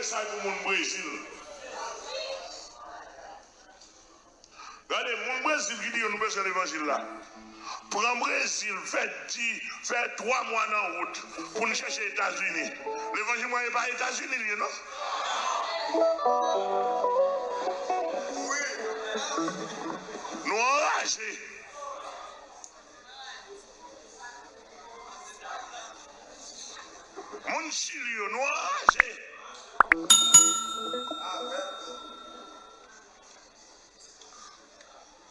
message pour mon Brésil. Regardez, mon Brésil qui dit nous besoin l'évangile là. Prends Brésil, fait 3 mois en route pour nous chercher les États-Unis. L'évangile n'est pas les États-Unis, non? Oui. Nous enragés. Mon Chili, nous enragés.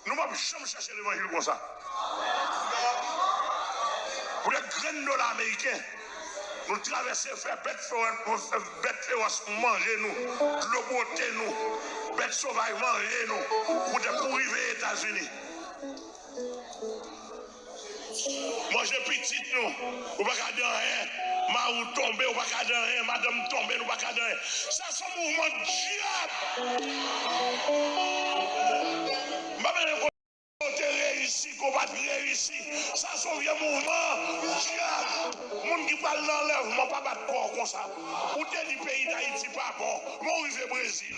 Nous ne pouvons jamais chercher l'évangile comme ça. Pour les graines de l'américain, nous traversons, faire bête féroce, manger nous, le beauté nous, bête sauvage manger nous, pour arriver aux États-Unis. Manger petit nous, ou pas garder rien, marou tomber, ou pas garder rien, madame tomber, ou pas garder rien. Ça c'est un mouvement de diable. Réussi, qu'on va réussir. Ça, c'est un vieux mouvement. Les gens qui parlent dans l'enlèvement, pas battre corps comme ça. Ou t'es du pays d'Haïti, pas bon. Moi, arrivé au Brésil.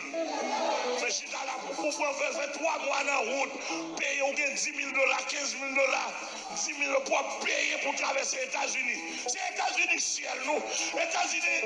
Mais si t'as là, pour faire 3 mois dans la route, payer au 10 000 $, 15 000 $, 10 000 $ pour payer pour traverser les États-Unis. C'est les États-Unis ciel, nous. Les États-Unis.